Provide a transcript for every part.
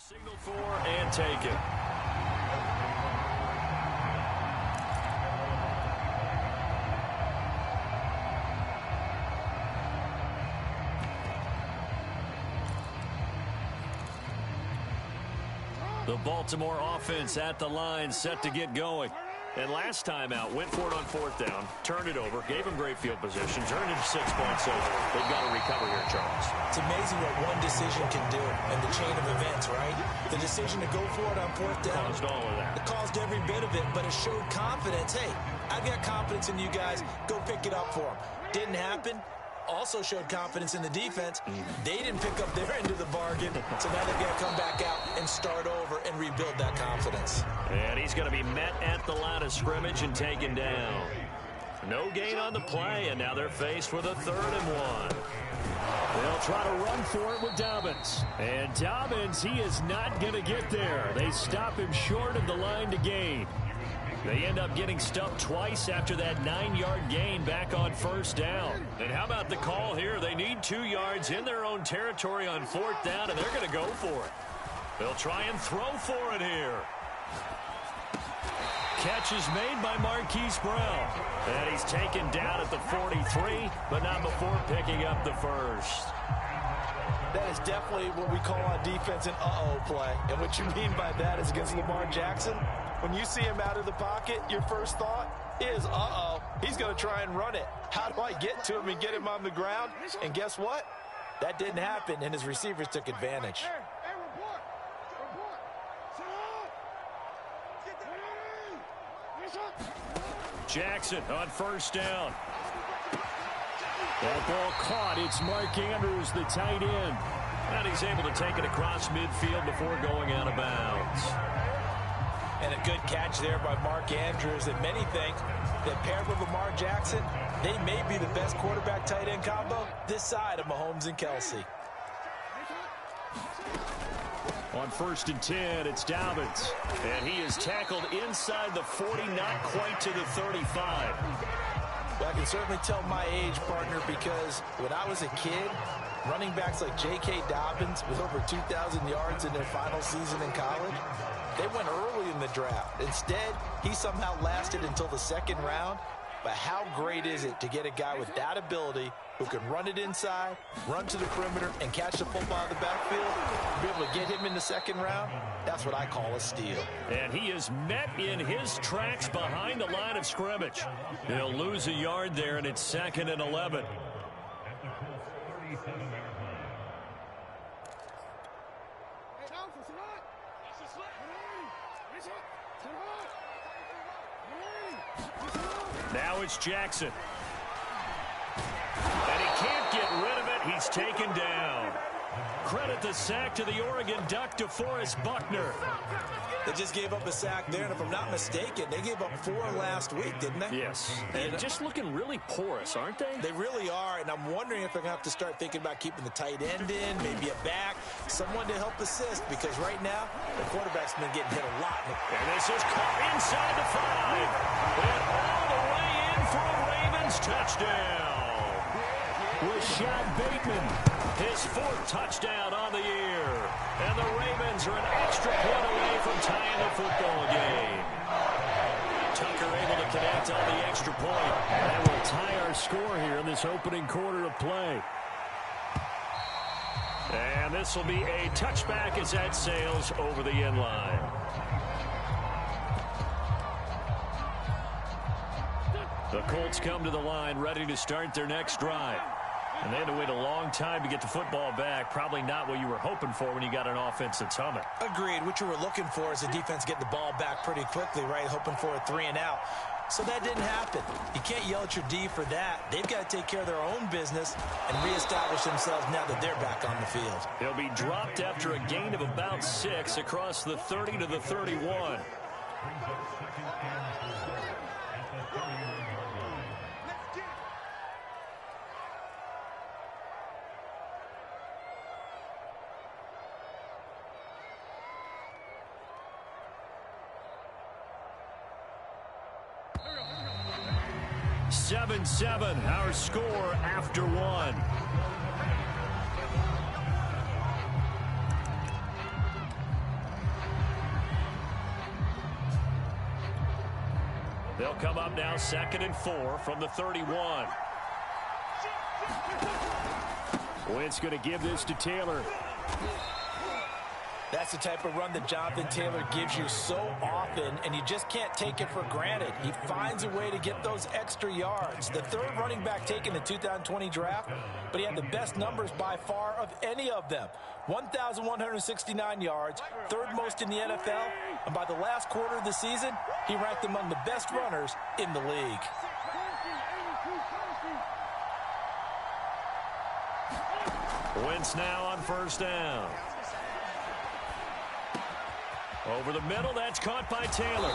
Signal for and take it. The Baltimore offense at the line, set to get going. And last time out, went for it on fourth down, turned it over, gave them great field position, turned it 6 points over. They've got to recover here, Charles. It's amazing what one decision can do in the chain of events, right? The decision to go for it on fourth down. Caused all of that. It caused every bit of it, but it showed confidence. Hey, I've got confidence in you guys. Go pick it up for them. Didn't happen. Also showed confidence in the defense. They didn't pick up their end of the bargain, so now they've got to come back out and start over and rebuild that confidence. And he's going to be met at the line of scrimmage and taken down. No gain on the play, and now they're faced with a 3rd and 1. They'll try to run for it with Dobbins. And Dobbins, he is not going to get there. They stop him short of the line to gain. They end up getting stuffed twice after that 9-yard gain back on first down. And how about the call here? They need 2 yards in their own territory on fourth down, and they're going to go for it. They'll try and throw for it here. Catch is made by Marquise Brown. And he's taken down at the 43, but not before picking up the first. That is definitely what we call on defense an uh-oh play. And what you mean by that is against Lamar Jackson, when you see him out of the pocket, your first thought is, uh-oh, he's going to try and run it. How do I get to him and get him on the ground? And guess what? That didn't happen, and his receivers took advantage. Jackson on first down. That ball caught. It's Mark Andrews, the tight end. And he's able to take it across midfield before going out of bounds. And a good catch there by Mark Andrews. And many think that paired with Lamar Jackson, they may be the best quarterback-tight end combo this side of Mahomes and Kelsey. On 1st and 10, it's Dobbins. And he is tackled inside the 40, not quite to the 35. Well, I can certainly tell my age, partner, because when I was a kid, running backs like J.K. Dobbins with over 2,000 yards in their final season in college, they went early in the draft. Instead, he somehow lasted until the 2nd round. But how great is it to get a guy with that ability who can run it inside, run to the perimeter, and catch the football out of the backfield? To be able to get him in the 2nd round, that's what I call a steal. And he is met in his tracks behind the line of scrimmage. He'll lose a yard there, and it's 2nd and 11. Now it's Jackson. And he can't get rid of it. He's taken down. Credit the sack to the Oregon Duck, DeForest Buckner. They just gave up a sack there, and if I'm not mistaken, they gave up 4 last week, didn't they? Yes. And just looking really porous, aren't they? They really are, and I'm wondering if they're going to have to start thinking about keeping the tight end in, maybe a back, someone to help assist, because right now, the quarterback's been getting hit a lot. And this is caught inside the 5. And all the way in for a Ravens touchdown. Rashad Bateman, his 4th touchdown on the year. And the Ravens are an extra point away from tying the football game. Tucker able to connect on the extra point. That will tie our score here in this opening quarter of play. And this will be a touchback as that sails over the end line. The Colts come to the line ready to start their next drive. And they had to wait a long time to get the football back. Probably not what you were hoping for when you got an offense that's humming. Agreed. What you were looking for is the defense get the ball back pretty quickly, right? Hoping for a 3 and out. So that didn't happen. You can't yell at your D for that. They've got to take care of their own business and reestablish themselves now that they're back on the field. They'll be dropped after a gain of about 6 across the 30 to the 31. Seven, our score after 1. They'll come up now 2nd and 4 from the 31. Wentz going to give this to Taylor. That's the type of run that Jonathan Taylor gives you so often, and you just can't take it for granted. He finds a way to get those extra yards. The third running back taken in the 2020 draft, but he had the best numbers by far of any of them. 1,169 yards, third most in the NFL, and by the last quarter of the season, he ranked among the best runners in the league. Wentz now on 1st down. Over the middle, that's caught by Taylor.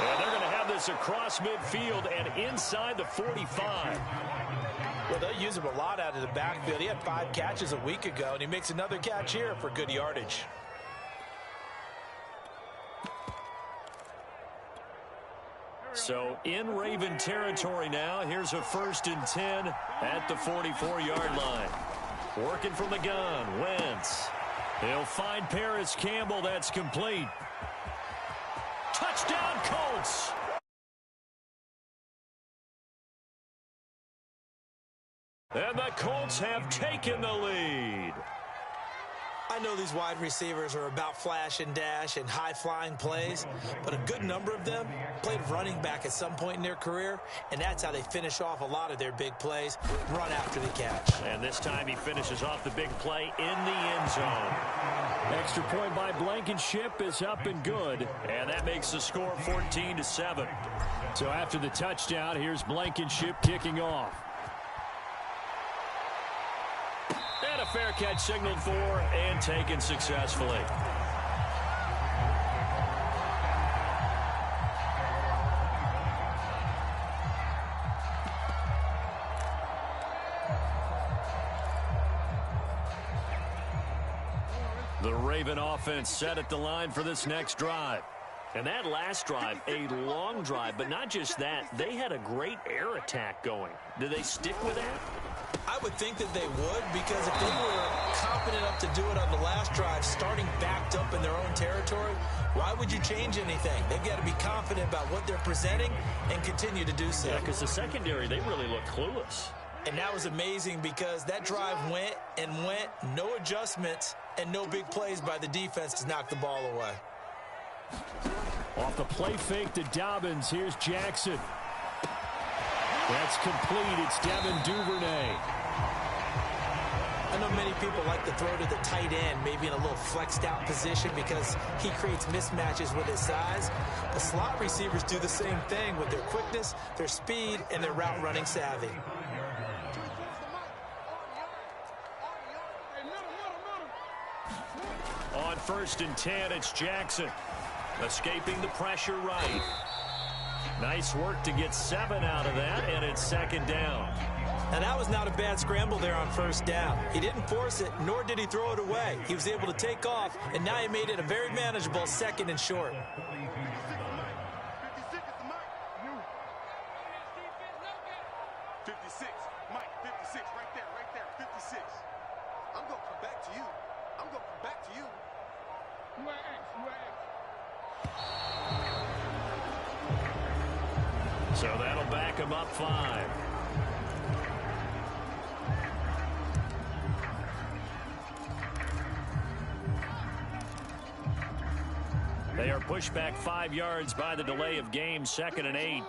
And they're going to have this across midfield and inside the 45. Well, they'll use him a lot out of the backfield. He had 5 catches a week ago, and he makes another catch here for good yardage. So in Raven territory now, here's a 1st and 10 at the 44-yard line. Working from the gun, Wentz. He'll find Paris Campbell. That's complete. Touchdown, Colts. And the Colts have taken the lead. I know these wide receivers are about flash and dash and high-flying plays, but a good number of them played running back at some point in their career, and that's how they finish off a lot of their big plays, run after the catch. And this time he finishes off the big play in the end zone. Extra point by Blankenship is up and good, and that makes the score 14-7. So after the touchdown, here's Blankenship kicking off. And a fair catch signaled for and taken successfully. The Raven offense set at the line for this next drive. And that last drive, a long drive, but not just that, they had a great air attack going. Do they stick with that? I would think that they would, because if they were confident enough to do it on the last drive, starting backed up in their own territory, why would you change anything? They've got to be confident about what they're presenting and continue to do so. Yeah, because the secondary, they really look clueless. And that was amazing because that drive went and went, no adjustments, and no big plays by the defense to knock the ball away. Off the play fake to Dobbins, here's Jackson. That's complete. It's Devin Duvernay. I know many people like to throw to the tight end, maybe in a little flexed out position because he creates mismatches with his size. The slot receivers do the same thing with their quickness, their speed, and their route running savvy. On 1st and 10, it's Jackson. Escaping the pressure right. Nice work to get 7 out of that, and it's 2nd down. Now, that was not a bad scramble there on 1st down. He didn't force it, nor did he throw it away. He was able to take off, and now he made it a very manageable 2nd and short. So that'll back him up 5. They are pushed back 5 yards by the delay of game, 2nd and 8.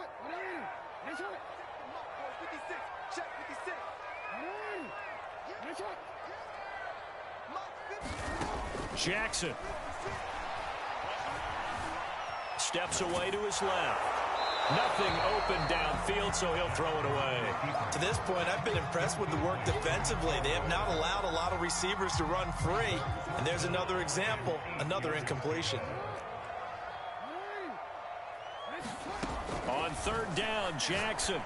Jackson steps away to his left. Nothing open downfield, so he'll throw it away. To this point, I've been impressed with the work defensively. They have not allowed a lot of receivers to run free. And there's another example, another incompletion. On 3rd down, Jackson.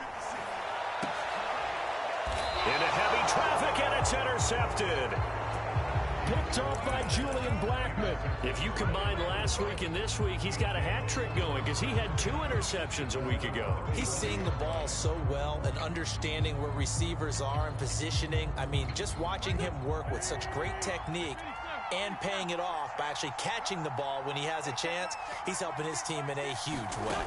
Into heavy traffic, and it's intercepted. Picked off by Julian Blackmon. If you combine last week and this week, he's got a hat trick going because he had 2 interceptions a week ago. He's seeing the ball so well and understanding where receivers are and positioning. I mean, just watching him work with such great technique and paying it off by actually catching the ball when he has a chance, he's helping his team in a huge way.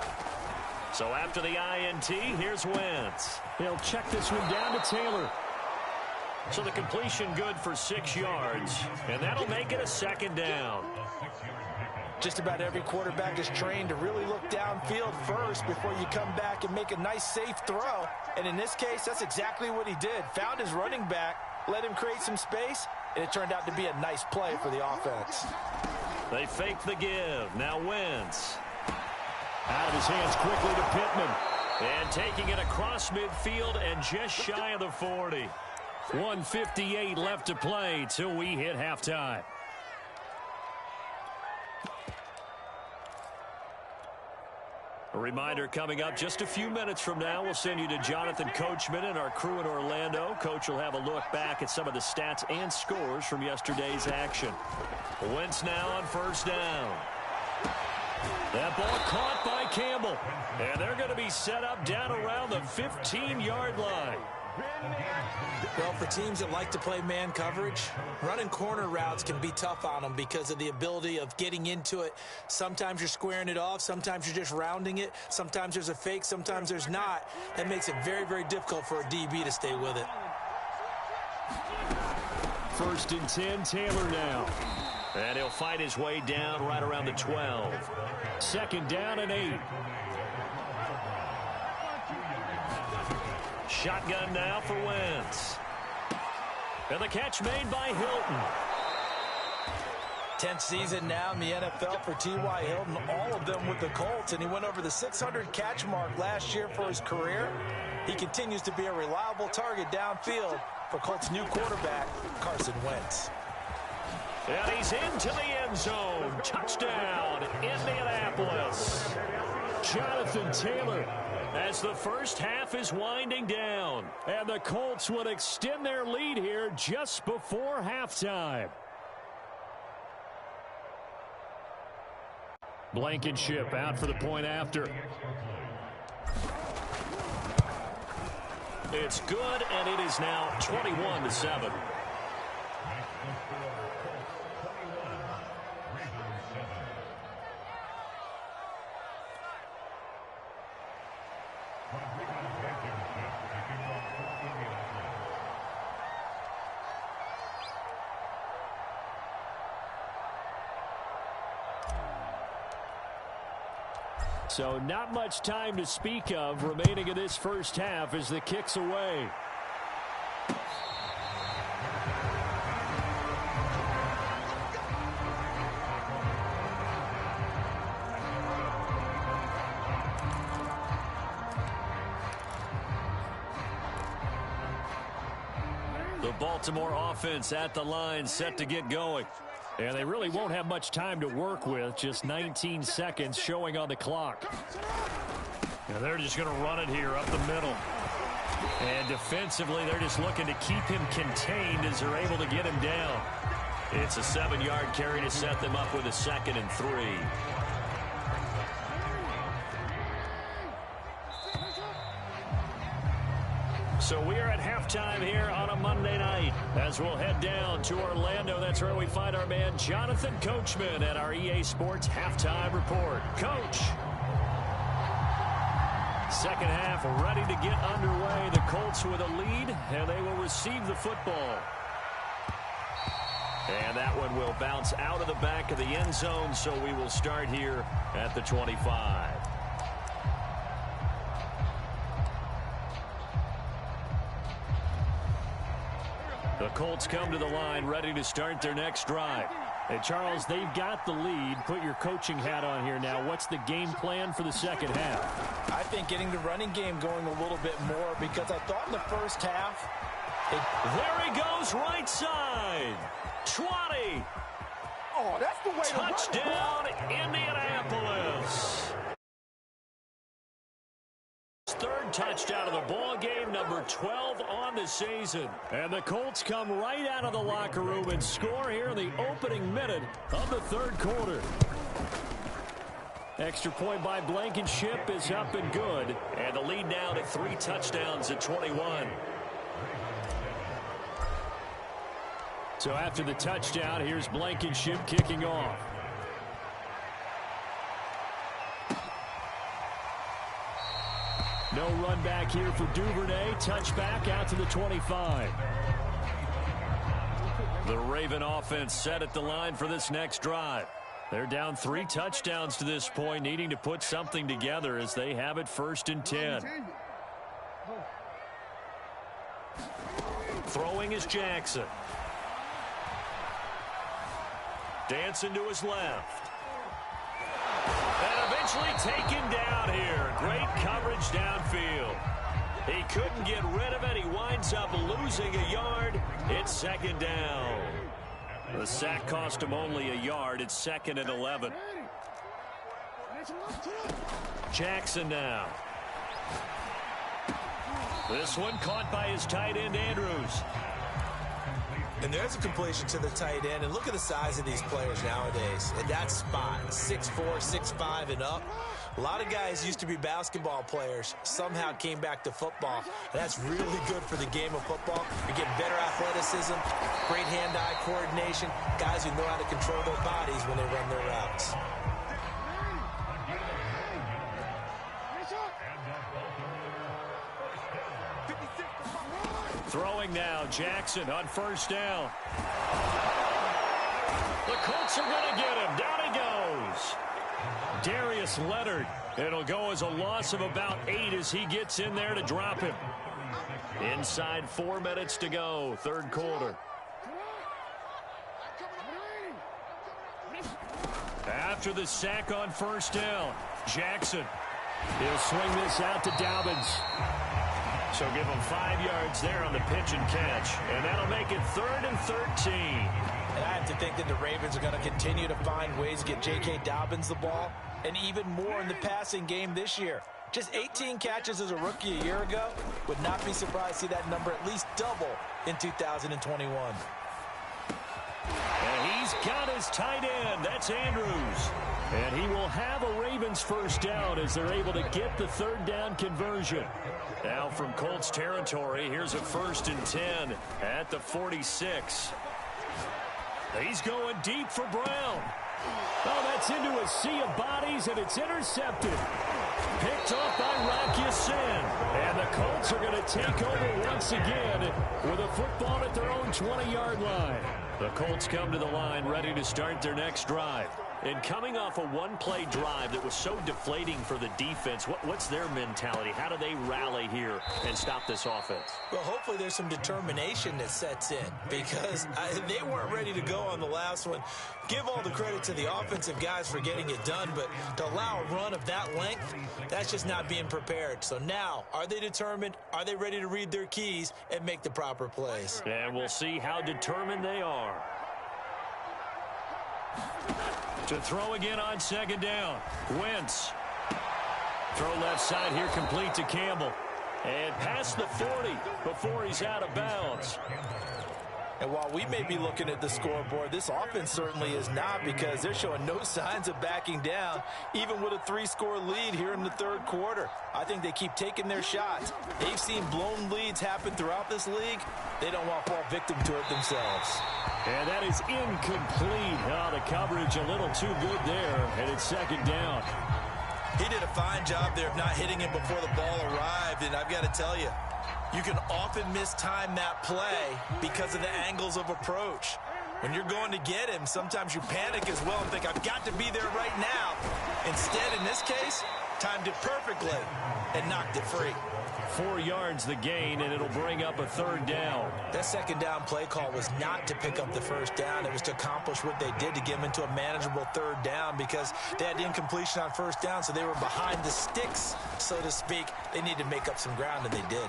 So after the INT, here's Wentz. He'll check this one down to Taylor. So the completion good for 6 yards, and that'll make it a second down. Just about every quarterback is trained to really look downfield first before you come back and make a nice, safe throw. And in this case, that's exactly what he did. Found his running back, let him create some space, and it turned out to be a nice play for the offense. They fake the give. Now Wentz. Out of his hands quickly to Pittman. And taking it across midfield and just shy of the 40. 1:58 left to play till we hit halftime. A reminder coming up just a few minutes from now, we'll send you to Jonathan Coachman and our crew in Orlando. Coach will have a look back at some of the stats and scores from yesterday's action. Wentz now on first down. That ball caught by Campbell. And they're going to be set up down around the 15-yard line. Well, for teams that like to play man coverage, running corner routes can be tough on them because of the ability of getting into it. Sometimes you're squaring it off. Sometimes you're just rounding it. Sometimes there's a fake. Sometimes there's not. That makes it very, very difficult for a DB to stay with it. 1st and 10, Taylor now. And he'll fight his way down right around the 12. 2nd down and 8. Shotgun now for Wentz. And the catch made by Hilton. 10th season now in the NFL for T.Y. Hilton, all of them with the Colts, and he went over the 600 catch mark last year for his career. He continues to be a reliable target downfield for Colts' new quarterback, Carson Wentz. And he's into the end zone. Touchdown, Indianapolis. Jonathan Taylor. As the first half is winding down. And the Colts would extend their lead here just before halftime. Blankenship out for the point after. It's good, and it is now 21-7. So not much time to speak of remaining in this first half as the kick's away. The Baltimore offense at the line, set to get going. And they really won't have much time to work with. Just 19 seconds showing on the clock. And they're just going to run it here up the middle. And defensively, they're just looking to keep him contained as they're able to get him down. It's a 7-yard carry to set them up with a 2nd and 3. So we are at halftime here on a Monday night as we'll head down to Orlando. That's where we find our man Jonathan Coachman at our EA Sports Halftime Report. Coach. Second half ready to get underway. The Colts with a lead, and they will receive the football. And that one will bounce out of the back of the end zone, so we will start here at the 25. The Colts come to the line ready to start their next drive. Hey, Charles, they've got the lead. Put your coaching hat on here now. What's the game plan for the second half? I think getting the running game going a little bit more because I thought in the first half. There he goes, right side. 20. Oh, that's the way to run it. Touchdown, Indianapolis. Third touchdown of the ball game, number 12 on the season. And the Colts come right out of the locker room and score here in the opening minute of the third quarter. Extra point by Blankenship is up and good. And the lead now to 3 touchdowns at 21. So after the touchdown, here's Blankenship kicking off. No run back here for Duvernay. Touchback out to the 25. The Raven offense set at the line for this next drive. They're down 3 touchdowns to this point, needing to put something together as they have it 1st and 10. Throwing is Jackson. Dancing to his left. And eventually taken down here. Great coverage downfield. He couldn't get rid of it. He winds up losing a yard. It's 2nd down. The sack cost him only a yard. It's 2nd and 11. Jackson now. This one caught by his tight end, Andrews. And there's a completion to the tight end. And look at the size of these players nowadays. At that spot, 6'4", 6'5", and up. A lot of guys used to be basketball players, somehow came back to football. And that's really good for the game of football. You're getting better athleticism, great hand-eye coordination, guys who know how to control their bodies when they run their routes. Throwing now, Jackson on 1st down. The Colts are going to get him. Down he goes. Darius Leonard. It'll go as a loss of about 8 as he gets in there to drop him. Inside 4 minutes to go, 3rd quarter. After the sack on 1st down, Jackson. He'll swing this out to Dobbins. So give him 5 yards there on the pitch and catch. And that'll make it 3rd and 13. And I have to think that the Ravens are going to continue to find ways to get J.K. Dobbins the ball, and even more in the passing game this year. Just 18 catches as a rookie a year ago. Would not be surprised to see that number at least double in 2021. And he's got his tight end. That's Andrews. And he will have a Ravens 1st down as they're able to get the 3rd down conversion. Now from Colts territory, here's a 1st and 10 at the 46. He's going deep for Brown. Oh, that's into a sea of bodies, and it's intercepted. Picked off by Rocky Sin. And the Colts are going to take over once again with a football at their own 20-yard line. The Colts come to the line ready to start their next drive. And coming off a one-play drive that was so deflating for the defense, what's their mentality? How do they rally here and stop this offense? Well, hopefully there's some determination that sets in, because they weren't ready to go on the last one. Give all the credit to the offensive guys for getting it done, but to allow a run of that length, that's just not being prepared. So now, are they determined? Are they ready to read their keys and make the proper plays? And we'll see how determined they are. To throw again on 2nd down. Wentz. Throw left side here, complete to Campbell. And past the 40 before he's out of bounds. And while we may be looking at the scoreboard, this offense certainly is not, because they're showing no signs of backing down, even with a 3-score lead here in the 3rd quarter. I think they keep taking their shots. They've seen blown leads happen throughout this league. They don't want to fall victim to it themselves. And that is incomplete. Oh, the coverage a little too good there, and it's 2nd down. He did a fine job there of not hitting him before the ball arrived, and I've got to tell you, you can often mistime that play because of the angles of approach. When you're going to get him, sometimes you panic as well and think, I've got to be there right now. Instead, in this case, timed it perfectly and knocked it free. 4 yards the gain, and it'll bring up a 3rd down. That 2nd down play call was not to pick up the 1st down. It was to accomplish what they did, to get them into a manageable 3rd down, because they had incompletion on 1st down, so they were behind the sticks, so to speak. They needed to make up some ground, and they did.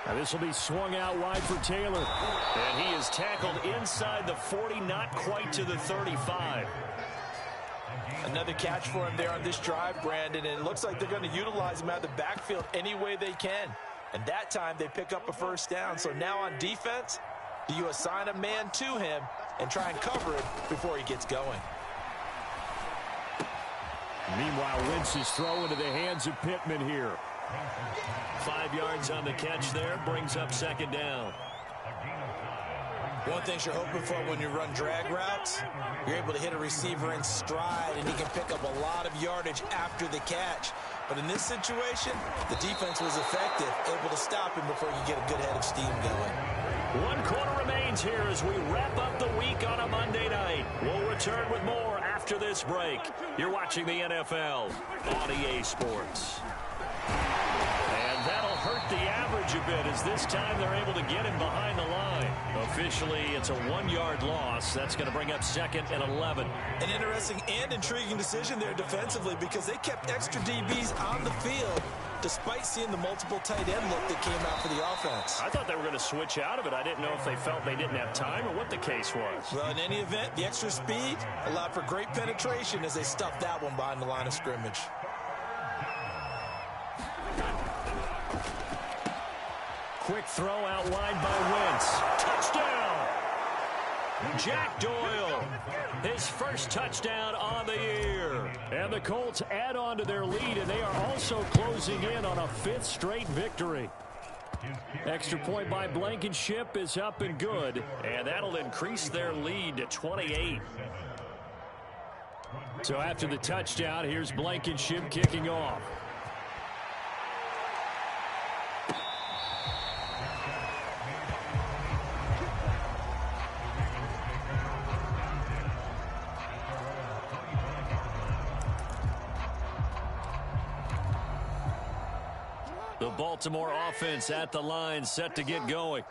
Now this will be swung out wide for Taylor. And he is tackled inside the 40, not quite to the 35. Another catch for him there on this drive, Brandon, and it looks like they're going to utilize him out of the backfield any way they can. And that time they pick up a 1st down. So now on defense, do you assign a man to him and try and cover him before he gets going? Meanwhile, Wentz is throw into the hands of Pittman here. 5 yards on the catch there, brings up 2nd down. One thing you're hoping for when you run drag routes, you're able to hit a receiver in stride, and he can pick up a lot of yardage after the catch. But in this situation, the defense was effective, able to stop him before you get a good head of steam going. 1 quarter remains here as we wrap up the week on a Monday night. We'll return with more after this break. You're watching the NFL on EA Sports. And that'll hurt the average a bit as this time they're able to get him behind the line. Officially, it's a 1-yard loss. That's going to bring up 2nd and 11. An interesting and intriguing decision there defensively because they kept extra DBs on the field despite seeing the multiple tight end look that came out for the offense. I thought they were going to switch out of it. I didn't know if they felt they didn't have time or what the case was. Well, in any event, the extra speed allowed for great penetration as they stuffed that one behind the line of scrimmage. Quick throw out wide by Wentz. Touchdown! Jack Doyle, his first touchdown on the year. And the Colts add on to their lead, and they are also closing in on a 5th straight victory. Extra point by Blankenship is up and good. And that'll increase their lead to 28. So after the touchdown, here's Blankenship kicking off. The Baltimore offense at the line, set to get going.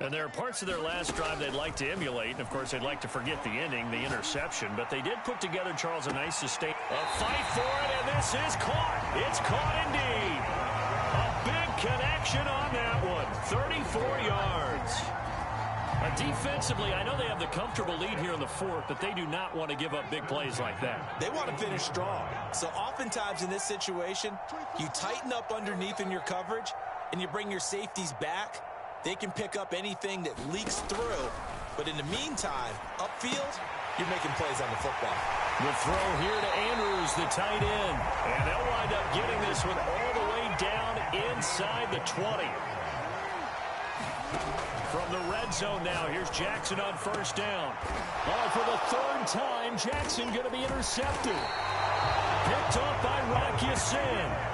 And there are parts of their last drive they'd like to emulate. And, of course, they'd like to forget the ending, the interception. But they did put together, Charles, a nice sustain. A fight for it, and this is caught. It's caught indeed. A big connection on that one. 34 yards. Defensively, I know they have the comfortable lead here in the 4th, but they do not want to give up big plays like that. They want to finish strong. So oftentimes in this situation, you tighten up underneath in your coverage, and you bring your safeties back. They can pick up anything that leaks through. But in the meantime, upfield, you're making plays on the football. The throw here to Andrews, the tight end. And they'll wind up getting this one all the way down inside the 20. From the red zone now, here's Jackson on first down. Oh, for the 3rd time, Jackson going to be intercepted. Picked off by Rocky Sin.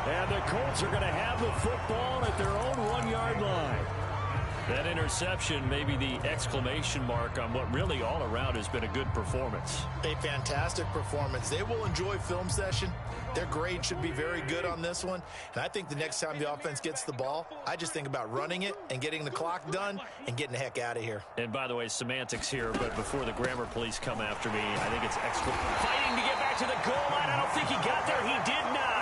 And the Colts are going to have the football at their own 1-yard line. That interception may be the exclamation mark on what really all around has been a good performance. A fantastic performance. They will enjoy film session. Their grade should be very good on this one. And I think the next time the offense gets the ball, I just think about running it and getting the clock done and getting the heck out of here. And by the way, semantics here, but before the grammar police come after me, I think it's fighting to get back to the goal line. I don't think he got there. He did not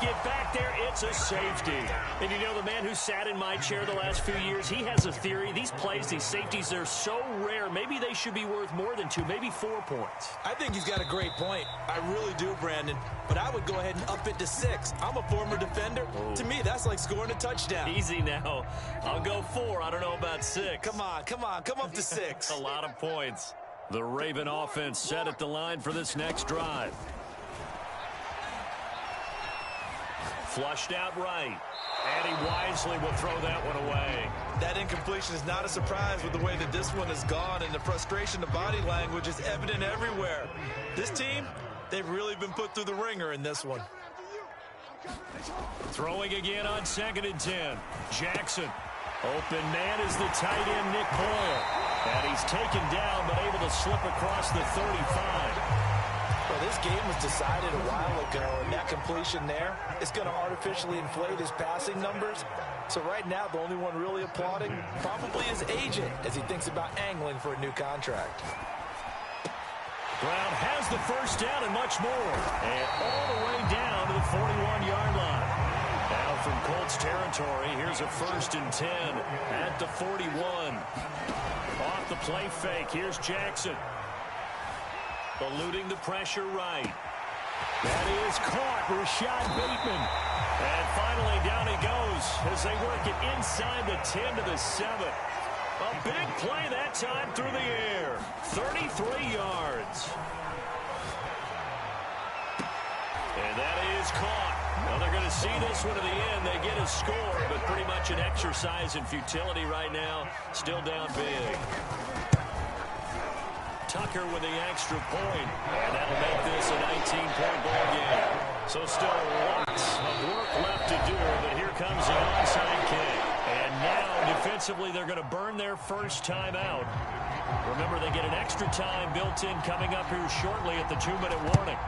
get back there. It's a safety. And you know, the man who sat in my chair the last few years, he has a theory. These plays, these safeties, they're so rare. Maybe they should be worth more than 2, maybe 4 points. I think he's got a great point. I really do, Brandon. But I would go ahead and up it to 6. I'm a former defender. Oh. To me, that's like scoring a touchdown. Easy now. I'll go 4. I don't know about 6. Come on. Come up to 6. A lot of points. The Raven offense set at the line for this next drive. Flushed out right. And he wisely will throw that one away. That incompletion is not a surprise with the way that this one has gone, and the frustration of body language is evident everywhere. This team, they've really been put through the ringer in this one. Throwing again on 2nd and 10. Jackson. Open man is the tight end, Nick Boyle. And he's taken down, but able to slip across the 35. Well, this game was decided a while ago, and that completion there is going to artificially inflate his passing numbers. So right now, the only one really applauding probably his agent as he thinks about angling for a new contract. Brown has the first down and much more. And all the way down to the 41-yard line. Now from Colts territory, here's a 1st and 10 at the 41. Off the play fake, here's Jackson. Eluding the pressure right. That is caught, Rashad Bateman. And finally down he goes as they work it inside the 10 to the 7. A big play that time through the air. 33 yards. And that is caught. Well, they're going to see this one to the end. They get a score, but pretty much an exercise in futility right now. Still down big. Tucker with the extra point, and that'll make this a 19-point ball game. So still lots of work left to do, but here comes the onside kick. And now, defensively, they're going to burn their first time out. Remember, they get an extra time built in coming up here shortly at the 2-minute warning.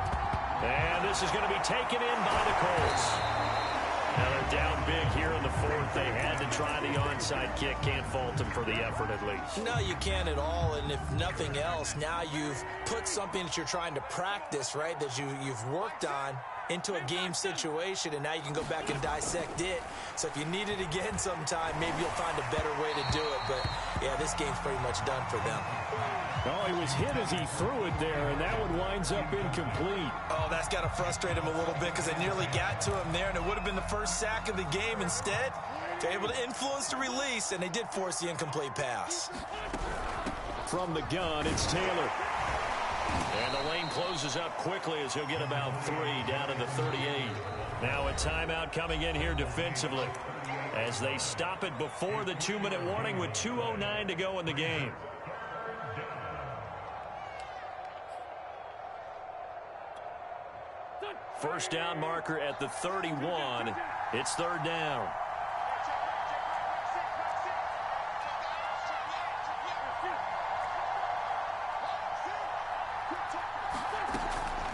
And this is going to be taken in by the Colts. Now they're down big here in the fourth. They had to try the onside kick. Can't fault them for the effort at least. No, you can't at all. And if nothing else, now you've put something that you're trying to practice, right, that you've worked on into a game situation, and now you can go back and dissect it. So if you need it again sometime, maybe you'll find a better way to do it. But, yeah, this game's pretty much done for them. Oh, he was hit as he threw it there, and that one winds up incomplete. Oh, that's got to frustrate him a little bit because they nearly got to him there, and it would have been the first sack of the game. Instead, they're able to influence the release, and they did force the incomplete pass. From the gun, it's Taylor. And the lane closes up quickly as he'll get about 3 down to the 38. Now a timeout coming in here defensively as they stop it before the 2-minute warning with 2:09 to go in the game. First down marker at the 31. It's 3rd down.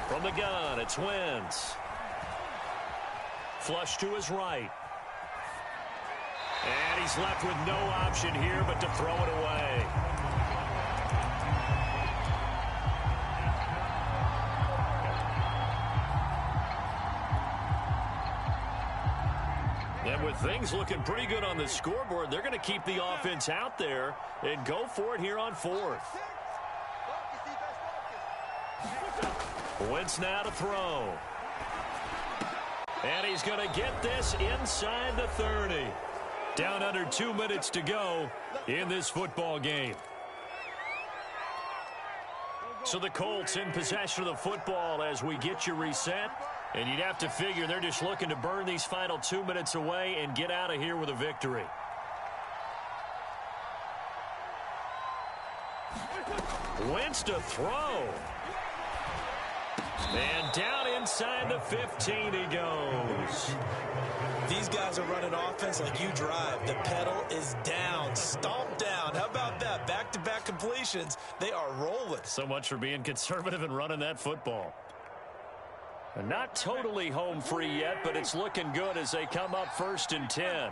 From the gun, it's Wentz. Flush to his right. And he's left with no option here but to throw it away. And with things looking pretty good on the scoreboard, they're going to keep the offense out there and go for it here on 4th. Wentz now to throw. And he's going to get this inside the 30. Down under 2 minutes to go in this football game. So the Colts in possession of the football as we get you reset. And you'd have to figure they're just looking to burn these final 2 minutes away and get out of here with a victory. Wentz to throw. And down inside the 15 he goes. These guys are running offense like you drive. The pedal is down, stomped down. How about that? Back-to-back completions. They are rolling. So much for being conservative and running that football. Not totally home free yet, but it's looking good as they come up 1st and 10.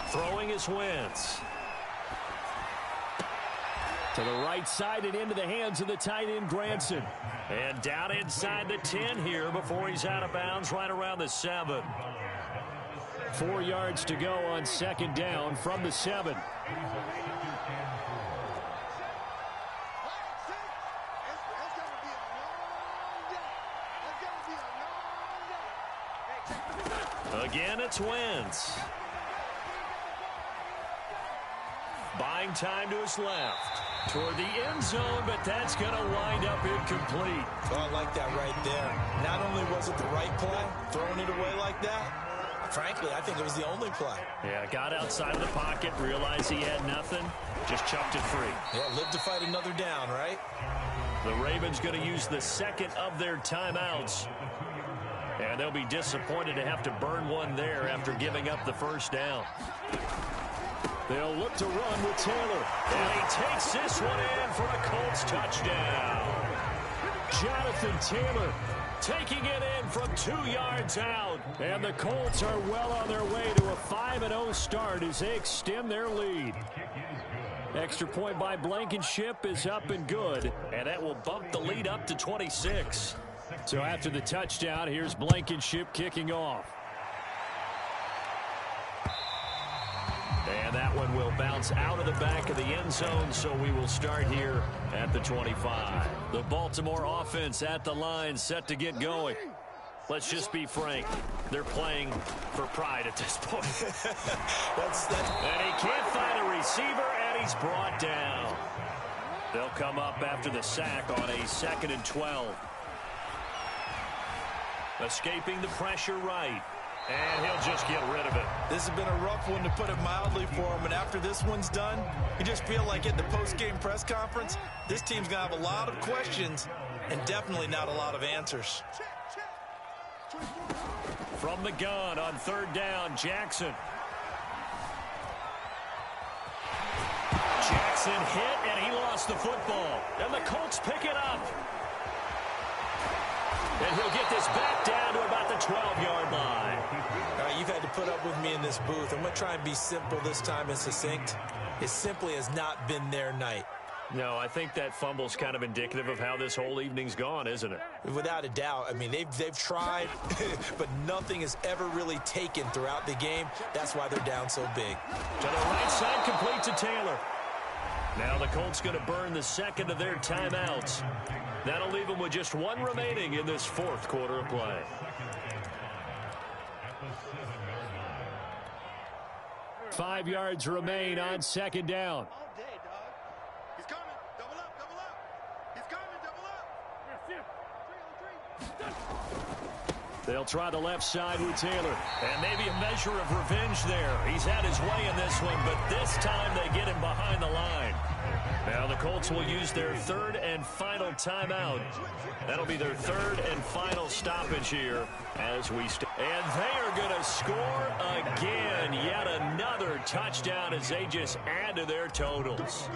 Throwing is Wentz. To the right side and into the hands of the tight end, Granson. And down inside the 10 here before he's out of bounds right around the 7. 4 yards to go on 2nd down from the 7. Again, it's Wentz. Buying time to his left. Toward the end zone, but that's going to wind up incomplete. Oh, I like that right there. Not only was it the right play, throwing it away like that, frankly, I think it was the only play. Yeah, got outside of the pocket, realized he had nothing, just chucked it free. Yeah, live to fight another down, right? The Ravens going to use the 2nd of their timeouts. And they'll be disappointed to have to burn one there after giving up the 1st down. They'll look to run with Taylor. And he takes this one in for a Colts touchdown. Jonathan Taylor taking it in from 2 yards out. And the Colts are well on their way to a 5-0 start as they extend their lead. Extra point by Blankenship is up and good. And that will bump the lead up to 26. So after the touchdown, here's Blankenship kicking off. And that one will bounce out of the back of the end zone, so we will start here at the 25. The Baltimore offense at the line, set to get going. Let's just be frank. They're playing for pride at this point. And he can't find a receiver, and he's brought down. They'll come up after the sack on a 2nd and 12. Escaping the pressure right. And he'll just get rid of it. This has been a rough one, to put it mildly, for him. And after this one's done, you just feel like at the post-game press conference, this team's going to have a lot of questions and definitely not a lot of answers. From the gun on third down, Jackson. Jackson hit, and he lost the football. And the Colts pick it up. And he'll get this back down to about the 12-yard line. All right, you've had to put up with me in this booth. I'm going to try and be simple this time and succinct. It simply has not been their night. No, I think that fumble's kind of indicative of how this whole evening's gone, isn't it? Without a doubt. I mean, they've tried, but nothing has ever really taken throughout the game. That's why they're down so big. To the right side, complete to Taylor. Now the Colts going to burn the second of their timeouts. That'll leave them with just one remaining in this fourth quarter of play. Five yards remain on second down. They'll try the left side with Taylor. And maybe a measure of revenge there. He's had his way in this one, but this time they get him behind the line. Now the Colts will use their third and final timeout. That'll be their third and final stoppage here as we and they are going to score again. Yet another touchdown as they just add to their totals.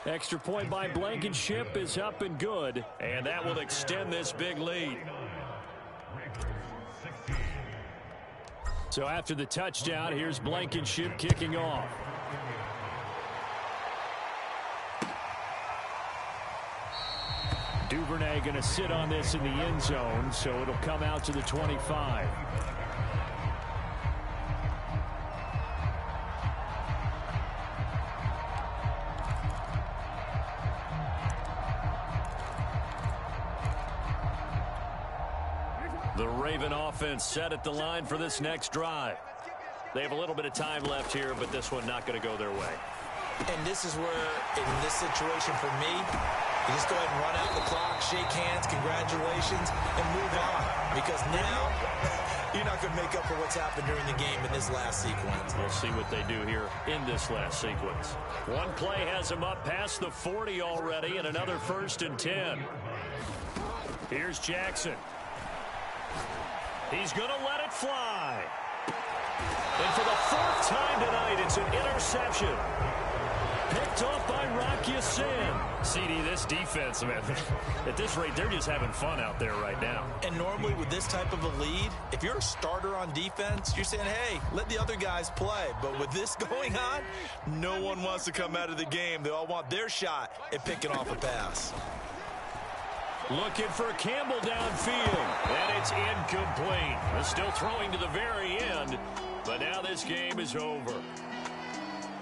Extra point by Blankenship is up and good, and that will extend this big lead. So after the touchdown, here's Blankenship kicking off. Duvernay going to sit on this in the end zone, so it'll come out to the 25. The Raven offense set at the line for this next drive. They have a little bit of time left here, but this one not going to go their way. And this is where, in this situation for me, you just go ahead and run out the clock, shake hands, congratulations, and move on. Because now, you're not going to make up for what's happened during the game in this last sequence. We'll see what they do here in this last sequence. One play has them up past the 40 already, and another 1st and 10. Here's Jackson. He's going to let it fly. And for the 4th time tonight, it's an interception. Picked off by Ya-Sin. CD, this defense, man, at this rate, they're just having fun out there right now. And normally with this type of a lead, if you're a starter on defense, you're saying, hey, let the other guys play. But with this going on, no one wants to come out of the game. They all want their shot at picking off a pass. Looking for Campbell downfield, and it's incomplete. They're still throwing to the very end, but now this game is over.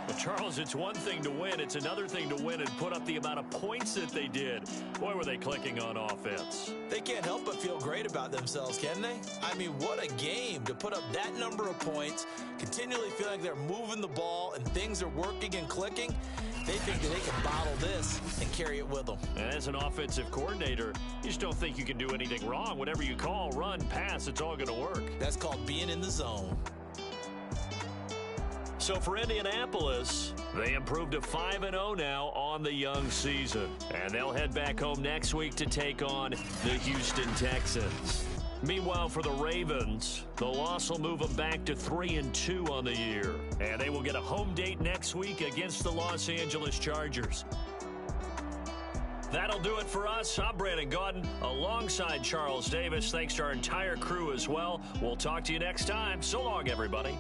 But Charles, it's one thing to win. It's another thing to win and put up the amount of points that they did. Boy, were they clicking on offense. They can't help but feel great about themselves, can they? I mean, what a game to put up that number of points, continually feel like they're moving the ball and things are working and clicking. They think that they can bottle this and carry it with them. And as an offensive coordinator, you just don't think you can do anything wrong. Whatever you call, run, pass, it's all going to work. That's called being in the zone. So for Indianapolis, they improved to 5-0 now on the young season. And they'll head back home next week to take on the Houston Texans. Meanwhile, for the Ravens, the loss will move them back to 3-2 on the year. And they will get a home date next week against the Los Angeles Chargers. That'll do it for us. I'm Brandon Gaudin alongside Charles Davis. Thanks to our entire crew as well. We'll talk to you next time. So long, everybody.